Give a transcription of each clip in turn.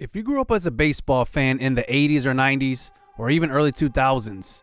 If you grew up as a baseball fan in the 80s or 90s or even early 2000s,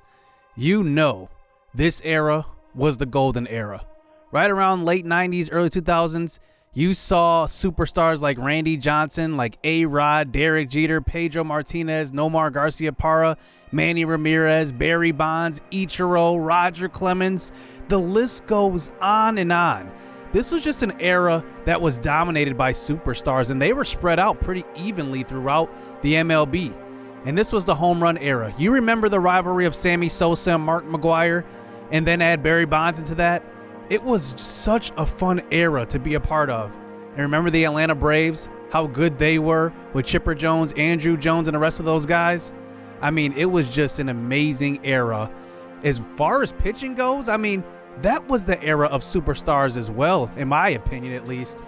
you know this era was the golden era. Right around late 90s, early 2000s, you saw superstars like Randy Johnson, like A-Rod, Derek Jeter, Pedro Martinez, Nomar Garciaparra, Manny Ramirez, Barry Bonds, Ichiro, Roger Clemens. The list goes on and on. This was just an era that was dominated by superstars, and they were spread out pretty evenly throughout the MLB. And this was the home run era. You remember the rivalry of Sammy Sosa and Mark McGwire, and then add Barry Bonds into that? It was such a fun era to be a part of. And remember the Atlanta Braves, how good they were with Chipper Jones, Andrew Jones, and the rest of those guys? I mean, it was just an amazing era. As far as pitching goes, I mean, that was the era of superstars as well, in my opinion at least.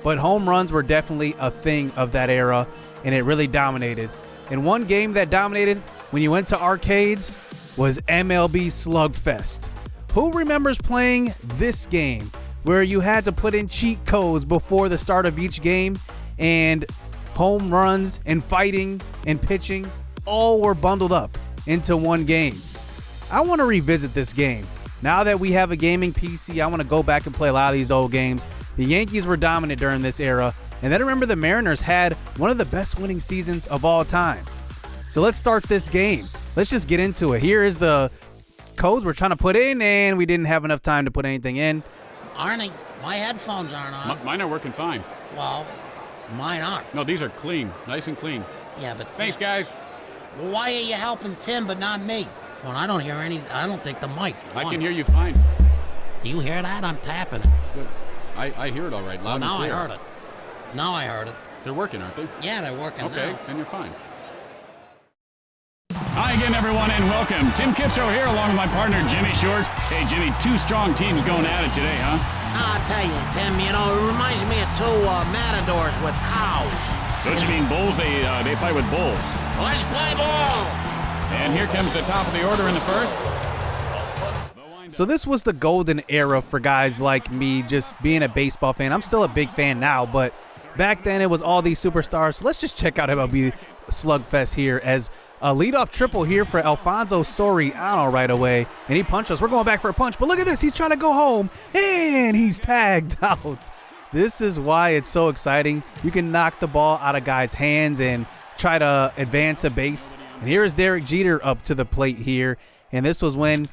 But home runs were definitely a thing of that era, and it really dominated. And one game that dominated when you went to arcades was MLB Slugfest. Who remembers playing this game where you had to put in cheat codes before the start of each game, and home runs and fighting and pitching all were bundled up into one game? I want to revisit this game. Now that we have a gaming PC, I want to go back and play a lot of these old games. The Yankees were dominant during this era, and then remember the Mariners had one of the best winning seasons of all time. So let's start this game. Let's just get into it. Here is the codes we're trying to put in, and we didn't have enough time to put anything in. Arnie, my headphones aren't on. Mine are working fine. Well, mine aren't. No, these are clean, nice and clean. Yeah, but... Thanks, guys. Well, why are you helping Tim but not me? Well, I don't hear any... I don't think the mic... I can hear you fine. Do you hear that? I'm tapping it. Good. I hear it all right, loud and now clear. I heard it. Now I heard it. They're working, aren't they? Yeah, they're working Okay, now. then you're fine. Hi again, everyone, and welcome. Tim Kitso here, along with my partner, Jimmy Shorts. Hey, Jimmy, two strong teams going at it today, huh? I'll tell you, Tim, it reminds me of two matadors with cows. Don't you mean bulls? They fight with bulls. Let's play ball! And here comes the top of the order in the first. So this was the golden era for guys like me, just being a baseball fan. I'm still a big fan now, but back then it was all these superstars. So let's just check out MLB Slugfest here as a leadoff triple here for Alfonso Soriano right away. And he punched us. We're going back for a punch, but look at this. He's trying to go home, and he's tagged out. This is why it's so exciting. You can knock the ball out of guys' hands and try to advance a base. And here is Derek Jeter up to the plate here. And this was when,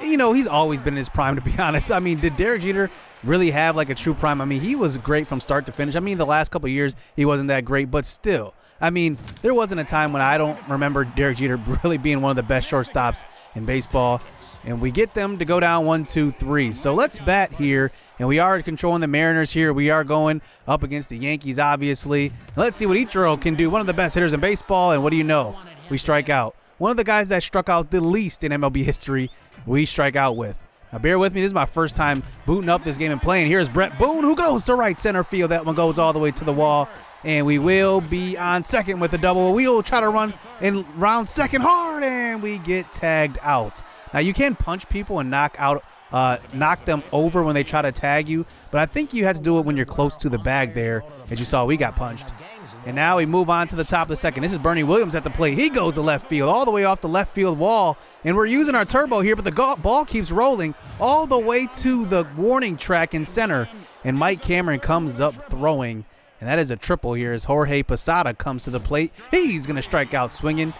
you know, he's always been in his prime, to be honest. I mean, did Derek Jeter really have like a true prime? I mean, he was great from start to finish. I mean, the last couple of years, he wasn't that great, but still. I mean, there wasn't a time when I don't remember Derek Jeter really being one of the best shortstops in baseball. And we get them to go down 1-2-3. So let's bat here. And we are controlling the Mariners here. We are going up against the Yankees, obviously. And let's see what Ichiro can do. One of the best hitters in baseball. And what do you know? We strike out. One of the guys that struck out the least in MLB history, we strike out with. Now, bear with me. This is my first time booting up this game and playing. Here's Brett Boone, who goes to right center field. That one goes all the way to the wall. And we will be on second with a double. We will try to run in round second hard, and we get tagged out. Now, you can punch people and knock them over when they try to tag you, but I think you have to do it when you're close to the bag there. As you saw, we got punched. And now we move on to the top of the second. This is Bernie Williams at the plate. He goes to left field, all the way off the left field wall. And we're using our turbo here, but the ball keeps rolling all the way to the warning track in center. And Mike Cameron comes up throwing. And that is a triple here as Jorge Posada comes to the plate. He's going to strike out swinging.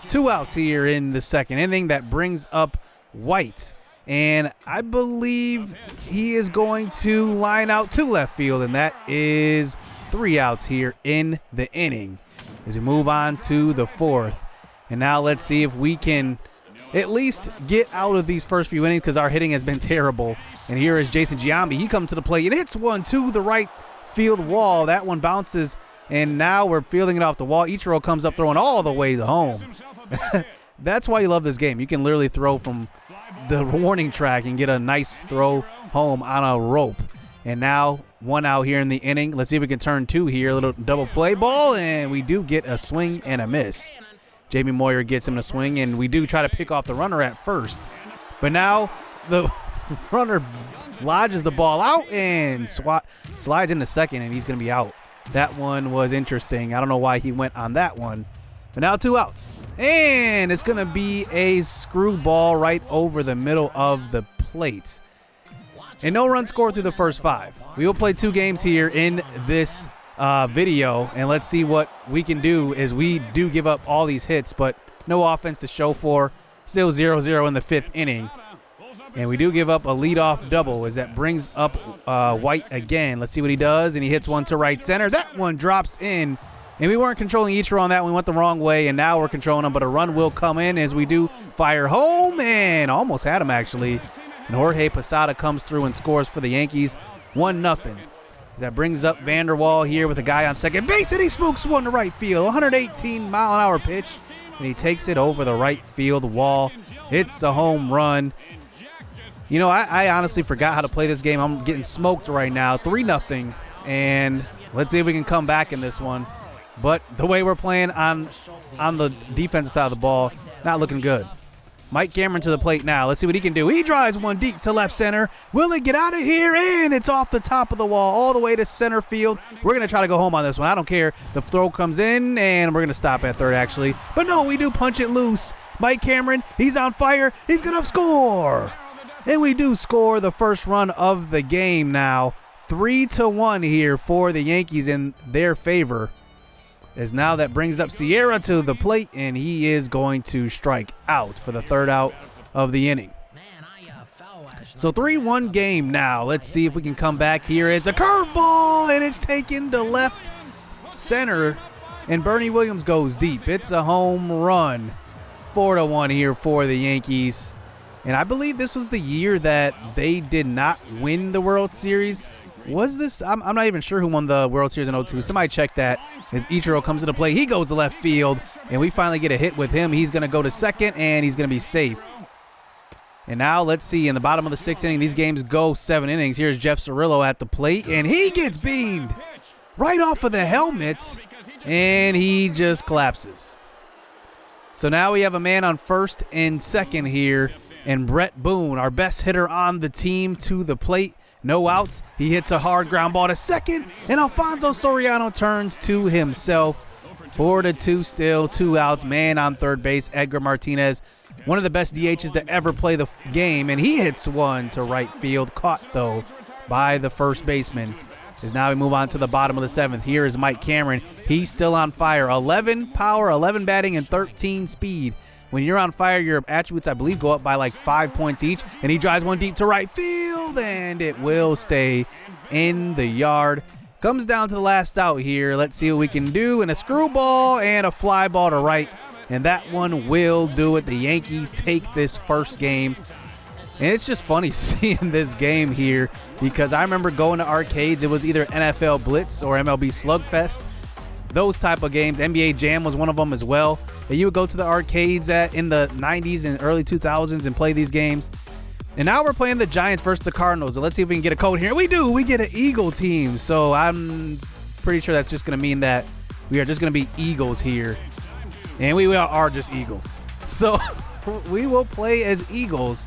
2 outs here in the second inning. That brings up White. And I believe he is going to line out to left field. And that is 3 outs here in the inning as we move on to the fourth. And now let's see if we can at least get out of these first few innings because our hitting has been terrible. And here is Jason Giambi. He comes to the plate and hits one to the right field wall. That one bounces, and now we're fielding it off the wall. Ichiro comes up throwing all the way home. That's why you love this game. You can literally throw from the warning track and get a nice throw home on a rope. And now 1 out here in the inning. Let's see if we can turn 2 here. A little double play ball, and we do get a swing and a miss. Jamie Moyer gets him to swing, and we do try to pick off the runner at first. But now the runner lodges the ball out and slides into second, and he's going to be out. That one was interesting. I don't know why he went on that one. But now 2 outs. And it's going to be a screwball right over the middle of the plate. And no run scored through the first 5. We will play 2 games here in this video. And let's see what we can do as we do give up all these hits. But no offense to show for. Still 0-0 in the 5th inning. And we do give up a leadoff double as that brings up White again. Let's see what he does. And he hits one to right center. That one drops in. And we weren't controlling Ichiro on that one. We went the wrong way, and now we're controlling him. But a run will come in as we do fire home. And almost had him, actually. And Jorge Posada comes through and scores for the Yankees. 1-0. That brings up Vanderwall here with a guy on second base. And he smokes one to right field. 118-mile-an-hour pitch. And he takes it over the right field wall. It's a home run. You know, I honestly forgot how to play this game. I'm getting smoked right now. 3-0. And let's see if we can come back in this one. But the way we're playing on the defensive side of the ball, not looking good. Mike Cameron to the plate now. Let's see what he can do. He drives one deep to left center. Will it get out of here? And it's off the top of the wall all the way to center field. We're going to try to go home on this one. I don't care. The throw comes in, and we're going to stop at third, actually. But no, we do punch it loose. Mike Cameron, he's on fire. He's going to score. And we do score the first run of the game now. 3-1 here for the Yankees in their favor. As now that brings up Sierra to the plate, and he is going to strike out for the 3rd out of the inning. So 3-1 game now. Let's see if we can come back here. It's a curveball, and it's taken to left center, and Bernie Williams goes deep. It's a home run. 4-1 here for the Yankees. And I believe this was the year that they did not win the World Series. Was this? I'm not even sure who won the World Series in 2002. Somebody check that. As Ichiro comes to the plate, he goes to left field, and we finally get a hit with him. He's going to go to second, and he's going to be safe. And now let's see. In the bottom of the 6th inning, these games go 7 innings. Here's Jeff Cirillo at the plate, and he gets beamed right off of the helmet, and he just collapses. So now we have a man on first and second here, and Brett Boone, our best hitter on the team, to the plate. No outs. He hits a hard ground ball to second, and Alfonso Soriano turns to himself. 4-2 still, 2 outs. Man on third base, Edgar Martinez, one of the best DHs to ever play the game, and he hits one to right field. Caught, though, by the first baseman. As now we move on to the bottom of the 7th. Here is Mike Cameron. He's still on fire. 11 power, 11 batting, and 13 speed. When you're on fire, your attributes, I believe, go up by like 5 points each. And he drives one deep to right field, and it will stay in the yard. Comes down to the last out here. Let's see what we can do. And a screwball and a fly ball to right. And that one will do it. The Yankees take this first game. And it's just funny seeing this game here because I remember going to arcades. It was either NFL Blitz or MLB Slugfest. Those type of games. NBA Jam was one of them as well. And you would go to the arcades in the 90s and early 2000s and play these games. And now we're playing the Giants versus the Cardinals. So let's see if we can get a code here. We do. We get an Eagle team. So I'm pretty sure that's just going to mean that we are just going to be Eagles here. And we are just Eagles. So we will play as Eagles.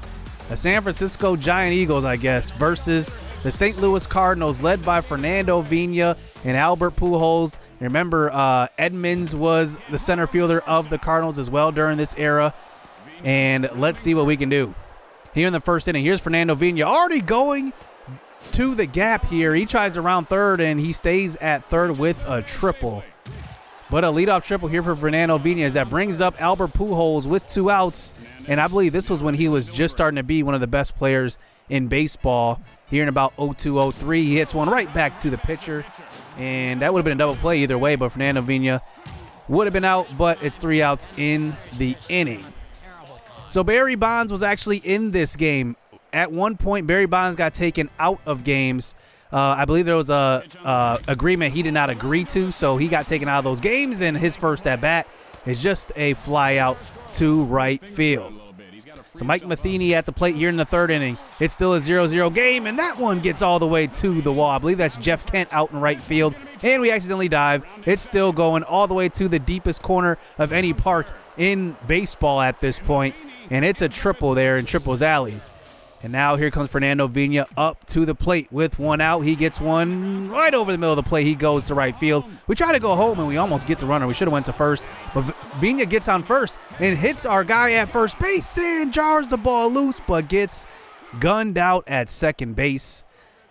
The San Francisco Giant Eagles, I guess, versus the St. Louis Cardinals led by Fernando Vina and Albert Pujols. Remember, Edmonds was the center fielder of the Cardinals as well during this era. And let's see what we can do. Here in the first inning, here's Fernando Vina already going to the gap here. He tries around third, and he stays at third with a triple. But a leadoff triple here for Fernando Vina as that brings up Albert Pujols with 2 outs. And I believe this was when he was just starting to be one of the best players in baseball. Here in about 02-03, he hits one right back to the pitcher. And that would have been a double play either way, but Fernando Vina would have been out, but it's 3 outs in the inning. So Barry Bonds was actually in this game. At one point, Barry Bonds got taken out of games. I believe there was a agreement he did not agree to, so he got taken out of those games, and his first at-bat is just a fly out to right field. So Mike Matheny at the plate here in the 3rd inning. It's still a 0-0 game, and that one gets all the way to the wall. I believe that's Jeff Kent out in right field, and we accidentally dive. It's still going all the way to the deepest corner of any park in baseball at this point, and it's a triple there in Triples Alley. And now here comes Fernando Vina up to the plate with one out. He gets one right over the middle of the plate. He goes to right field. We try to go home, and we almost get the runner. We should have went to first. But Vina gets on first and hits our guy at first base and jars the ball loose, but gets gunned out at second base.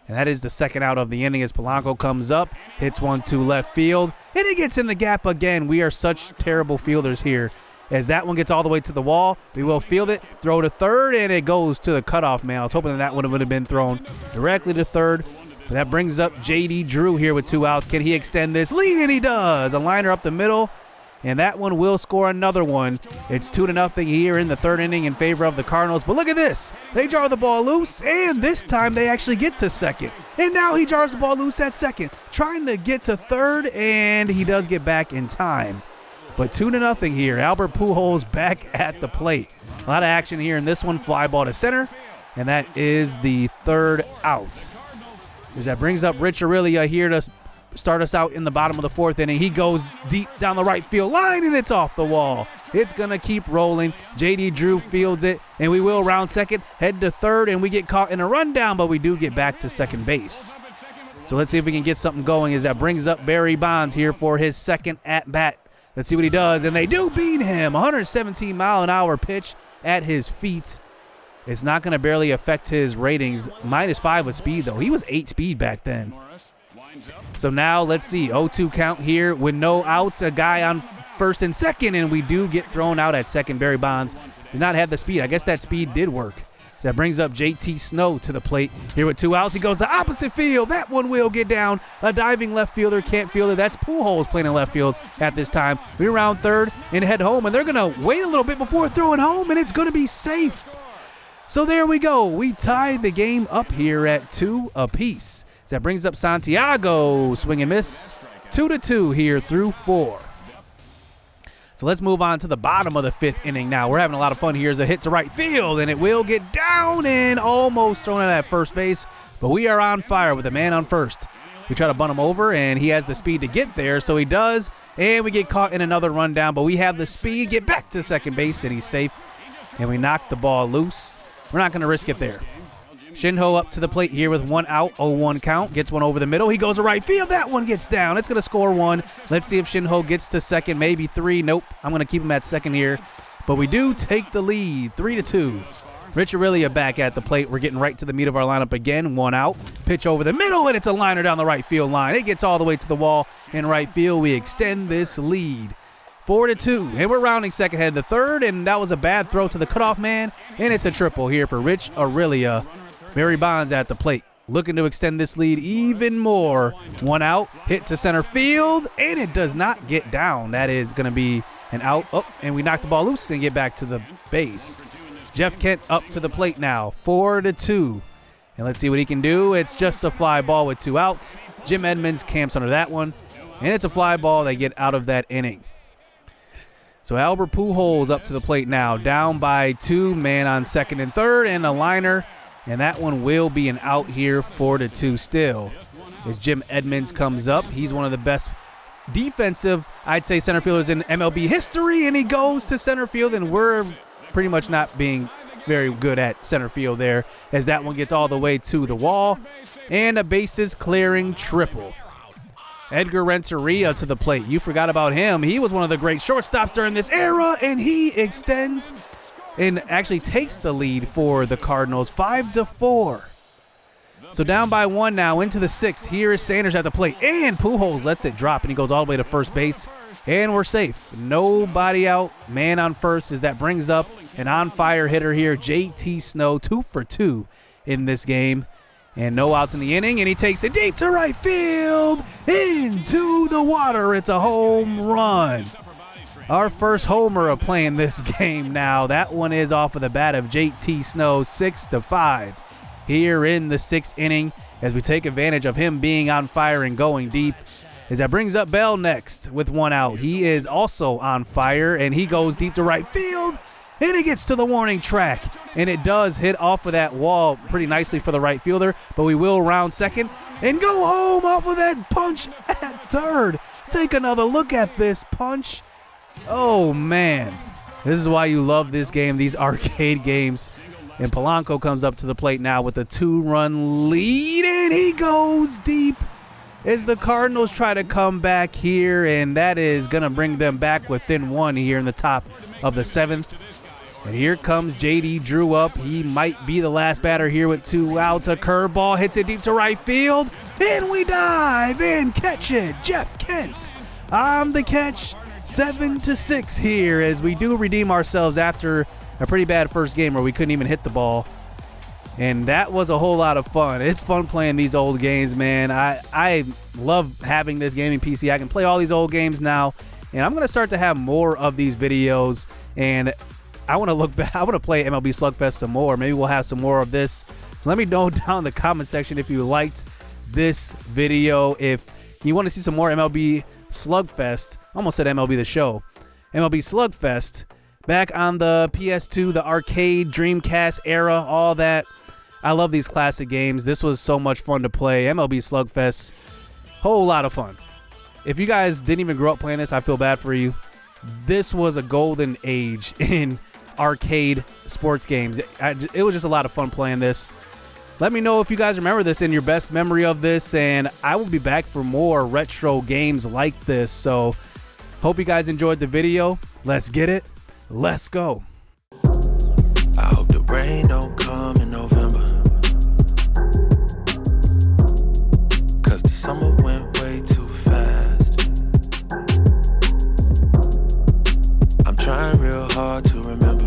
And that is the second out of the inning as Polanco comes up, hits one to left field, and he gets in the gap again. We are such terrible fielders here. As that one gets all the way to the wall, we will field it, throw to third, and it goes to the cutoff man. I was hoping that one would have been thrown directly to third, but that brings up J.D. Drew here with 2 outs. Can he extend this lead? And he does. A liner up the middle, and that one will score another one. It's 2-0 here in the third inning in favor of the Cardinals. But look at this. They jar the ball loose, and this time they actually get to second. And now he jars the ball loose at second, trying to get to third, and he does get back in time. But 2-0 here. Albert Pujols back at the plate. A lot of action here in this one. Fly ball to center, and that is the third out. As that brings up Rich Aurelia here to start us out in the bottom of the fourth inning. He goes deep down the right field line, and it's off the wall. It's going to keep rolling. J.D. Drew fields it, and we will round second, head to third, and we get caught in a rundown, but we do get back to second base. So let's see if we can get something going as that brings up Barry Bonds here for his second at-bat. Let's see what he does, and they do beat him. 117-mile-an-hour pitch at his feet. It's not going to barely affect his ratings. -5 with speed, though. He was 8 speed back then. So now let's see. 0-2 count here with no outs. A guy on first and second, and we do get thrown out at second. Barry Bonds did not have the speed. I guess that speed did work. So that brings up JT Snow to the plate. Here with 2 outs, he goes to opposite field. That one will get down. A diving left fielder can't field it. That's Pujols playing in left field at this time. We round third and head home, and they're going to wait a little bit before throwing home, and it's going to be safe. So there we go. We tie the game up here at 2 apiece. So that brings up Santiago. Swing and miss. 2-2 here through 4. So let's move on to the bottom of the 5th inning now. We're having a lot of fun here as a hit to right field, and it will get down and almost thrown out at first base, but we are on fire with a man on first. We try to bunt him over, and he has the speed to get there, so he does, and we get caught in another rundown, but we have the speed, get back to second base, and he's safe, and we knock the ball loose. We're not going to risk it there. Shinho up to the plate here with 1 out, 0-1 count. Gets one over the middle. He goes to right field. That one gets down. It's going to score 1. Let's see if Shinho gets to second, maybe 3. Nope. I'm going to keep him at second here. But we do take the lead, 3-2. Rich Aurelia back at the plate. We're getting right to the meat of our lineup again. 1 out. Pitch over the middle, and it's a liner down the right field line. It gets all the way to the wall in right field. We extend this lead. 4-2, and we're rounding second, head to third, and that was a bad throw to the cutoff man, and it's a triple here for Rich Aurelia. Barry Bonds at the plate, looking to extend this lead even more. 1 out, hit to center field, and it does not get down. That is going to be an out. Oh, and we knock the ball loose and get back to the base. Jeff Kent up to the plate now, 4-2. And let's see what he can do. It's just a fly ball with 2 outs. Jim Edmonds camps under that one, and it's a fly ball. They get out of that inning. So Albert Pujols up to the plate now, down by 2, man on second and third, and a liner. And that one will be an out here, 4-2 still. As Jim Edmonds comes up, he's one of the best defensive, I'd say, center fielders in MLB history, and he goes to center field, and we're pretty much not being very good at center field there, as that one gets all the way to the wall, and a bases clearing triple. Edgar Renteria to the plate. You forgot about him. He was one of the great shortstops during this era, and he extends and actually takes the lead for the Cardinals, 5-4. So down by 1 now into the 6th. Here is Sanders at the plate, and Pujols lets it drop, and he goes all the way to first base, and we're safe. Nobody out, man on first, as that brings up an on-fire hitter here, JT Snow, 2 for 2 in this game. And no outs in the inning, and he takes it deep to right field, into the water. It's a home run. Our first homer of playing this game now. That one is off of the bat of JT Snow, 6-5 here in the 6th inning, as we take advantage of him being on fire and going deep. As that brings up Bell next with 1 out. He is also on fire, and he goes deep to right field, and it gets to the warning track, and it does hit off of that wall pretty nicely for the right fielder, but we will round second and go home off of that punch at third. Take another look at this punch. Oh, man. This is why you love this game, these arcade games. And Polanco comes up to the plate now with a 2-run lead, and he goes deep as the Cardinals try to come back here, and that is going to bring them back within 1 here in the top of the 7th. And here comes J.D. Drew up. He might be the last batter here with 2 outs. A curveball hits it deep to right field, and we dive and catch it. Jeff Kent on the catch. 7-6 here as we do redeem ourselves after a pretty bad first game where we couldn't even hit the ball. And that was a whole lot of fun. It's fun playing these old games, man. I love having this gaming PC. I can play all these old games now, and I'm going to start to have more of these videos. And I want to look back. I want to play MLB Slugfest some more. Maybe we'll have some more of this. So let me know down in the comment section if you liked this video. If you want to see some more MLB Slugfest, I almost said MLB The Show. MLB Slugfest, back on the PS2, the arcade, Dreamcast era, all that. I love these classic games. This was so much fun to play. MLB Slugfest, whole lot of fun. If you guys didn't even grow up playing this, I feel bad for you. This was a golden age in arcade sports games. It was just a lot of fun playing this. Let me know if you guys remember this and your best memory of this, and I will be back for more retro games like this. So hope you guys enjoyed the video. Let's get it. Let's go. I hope the rain don't come in November, 'cause the summer went way too fast. I'm trying real hard to remember